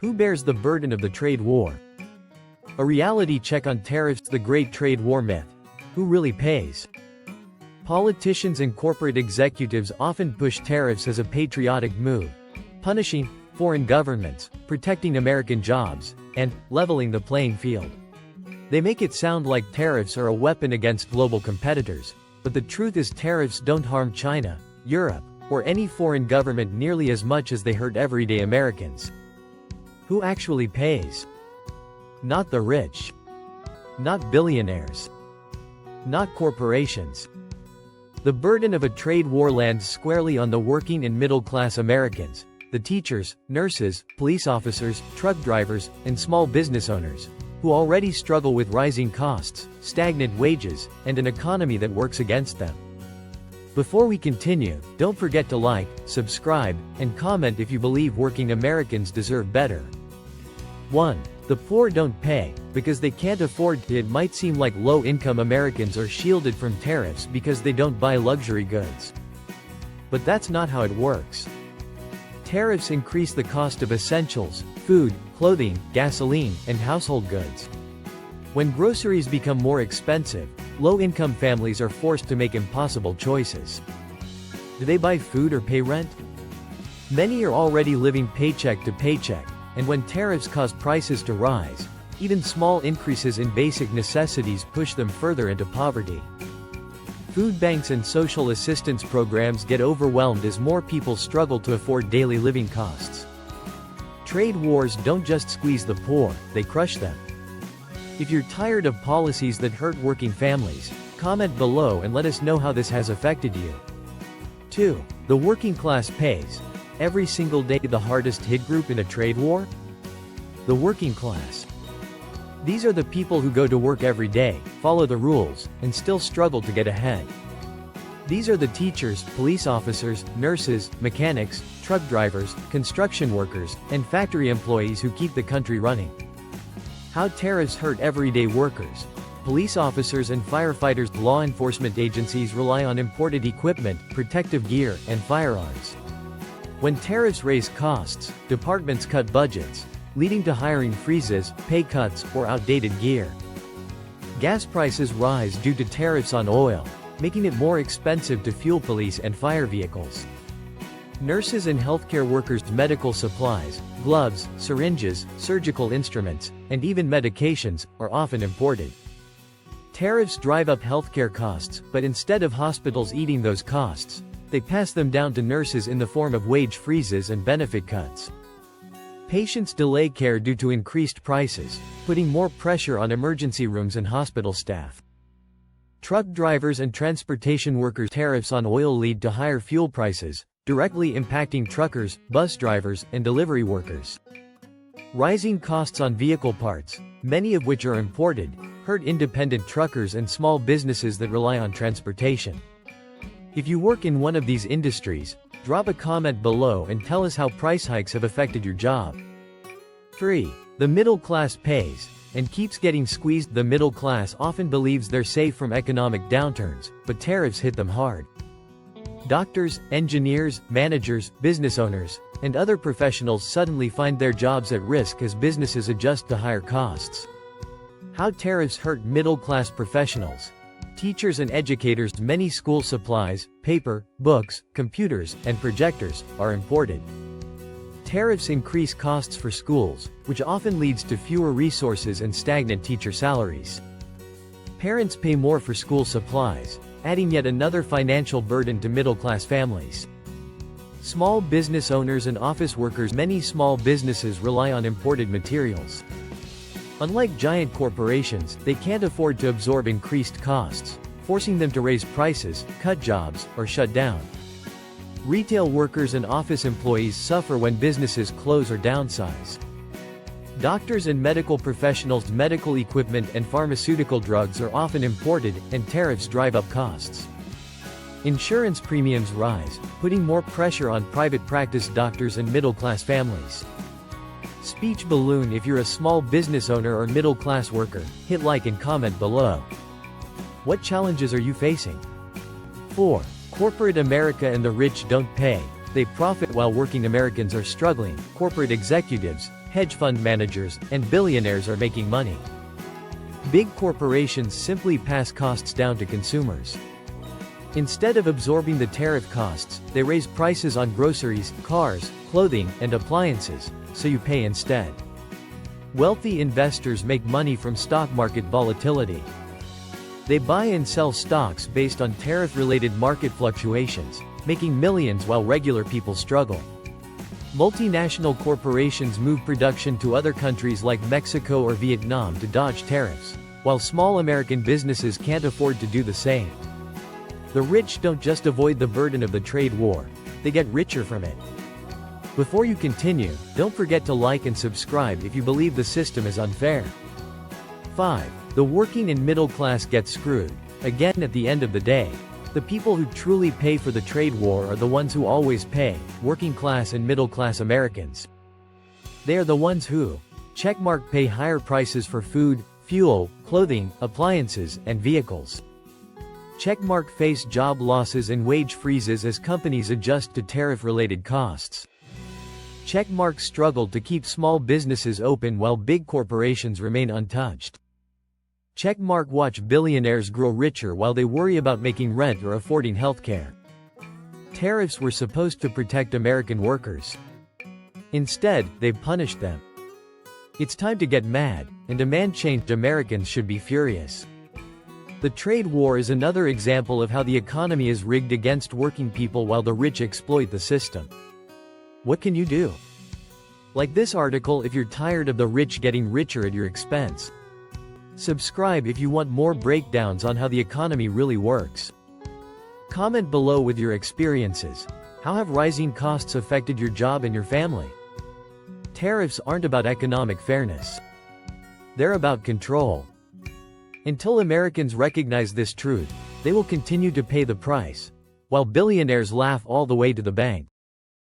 Who bears the burden of the trade war? A reality check on tariffs, the great trade war myth. Who really pays? Politicians and corporate executives often push tariffs as a patriotic move, punishing foreign governments, protecting American jobs, and leveling the playing field. They make it sound like tariffs are a weapon against global competitors, but the truth is tariffs don't harm China, Europe, or any foreign government nearly as much as they hurt everyday Americans. Who actually pays? Not the rich. Not billionaires. Not corporations. The burden of a trade war lands squarely on the working and middle-class Americans, the teachers, nurses, police officers, truck drivers, and small business owners, who already struggle with rising costs, stagnant wages, and an economy that works against them. Before we continue, don't forget to like, subscribe, and comment if you believe working Americans deserve better. 1. The poor don't pay, because they can't afford to. It might seem like low-income Americans are shielded from tariffs because they don't buy luxury goods. But that's not how it works. Tariffs increase the cost of essentials, food, clothing, gasoline, and household goods. When groceries become more expensive, low-income families are forced to make impossible choices. Do they buy food or pay rent? Many are already living paycheck to paycheck, and when tariffs cause prices to rise, even small increases in basic necessities push them further into poverty. Food banks and social assistance programs get overwhelmed as more people struggle to afford daily living costs. Trade wars don't just squeeze the poor, they crush them. If you're tired of policies that hurt working families, comment below and let us know how this has affected you. 2. The working class pays. Every single day. The hardest hit group in a trade war? The working class. These are the people who go to work every day, follow the rules, and still struggle to get ahead. These are the teachers, police officers, nurses, mechanics, truck drivers, construction workers, and factory employees who keep the country running. How tariffs hurt everyday workers. Police officers and firefighters. Law enforcement agencies rely on imported equipment, protective gear, and firearms. When tariffs raise costs, departments cut budgets, leading to hiring freezes, pay cuts, or outdated gear. Gas prices rise due to tariffs on oil, making it more expensive to fuel police and fire vehicles. Nurses and healthcare workers. Medical supplies, gloves, syringes, surgical instruments, and even medications, are often imported. Tariffs drive up healthcare costs, but instead of hospitals eating those costs, they pass them down to nurses in the form of wage freezes and benefit cuts. Patients delay care due to increased prices, putting more pressure on emergency rooms and hospital staff. Truck drivers and transportation workers. Tariffs on oil lead to higher fuel prices, directly impacting truckers, bus drivers, and delivery workers. Rising costs on vehicle parts, many of which are imported, hurt independent truckers and small businesses that rely on transportation. If you work in one of these industries, drop a comment below and tell us how price hikes have affected your job. 3. The middle class pays, and keeps getting squeezed. The middle class often believes they're safe from economic downturns, but tariffs hit them hard. Doctors, engineers, managers, business owners, and other professionals suddenly find their jobs at risk as businesses adjust to higher costs. How tariffs hurt middle-class professionals. Teachers and educators. Many school supplies, paper, books, computers, and projectors, are imported. Tariffs increase costs for schools, which often leads to fewer resources and stagnant teacher salaries. Parents pay more for school supplies, adding yet another financial burden to middle-class families. Small business owners and office workers. Many small businesses rely on imported materials. Unlike giant corporations, they can't afford to absorb increased costs, forcing them to raise prices, cut jobs, or shut down. Retail workers and office employees suffer when businesses close or downsize. Doctors and medical professionals. Medical equipment and pharmaceutical drugs are often imported, and tariffs drive up costs. Insurance premiums rise, putting more pressure on private practice doctors and middle-class families. Speech balloon. If you're a small business owner or middle-class worker, hit like and comment below. What challenges are you facing? 4. Corporate America and the rich don't pay. They profit while working Americans are struggling. Corporate executives, hedge fund managers, and billionaires are making money. Big corporations simply pass costs down to consumers. Instead of absorbing the tariff costs, they raise prices on groceries, cars, clothing, and appliances, so you pay instead. Wealthy investors make money from stock market volatility. They buy and sell stocks based on tariff-related market fluctuations, making millions while regular people struggle. Multinational corporations move production to other countries like Mexico or Vietnam to dodge tariffs, while small American businesses can't afford to do the same. The rich don't just avoid the burden of the trade war, they get richer from it. Before you continue, don't forget to like and subscribe if you believe the system is unfair. 5. The working and middle class get screwed. Again, at the end of the day, the people who truly pay for the trade war are the ones who always pay: working class and middle class Americans. They are the ones who checkmark pay higher prices for food, fuel, clothing, appliances, and vehicles. Checkmark face job losses and wage freezes as companies adjust to tariff-related costs. Checkmark struggle to keep small businesses open while big corporations remain untouched. Checkmark watch billionaires grow richer while they worry about making rent or affording healthcare. Tariffs were supposed to protect American workers. Instead, they've punished them. It's time to get mad and demand change. Americans should be furious. The trade war is another example of how the economy is rigged against working people while the rich exploit the system. What can you do? Like this article if you're tired of the rich getting richer at your expense. Subscribe if you want more breakdowns on how the economy really works. Comment below with your experiences. How have rising costs affected your job and your family? Tariffs aren't about economic fairness. They're about control. Until Americans recognize this truth, they will continue to pay the price, while billionaires laugh all the way to the bank.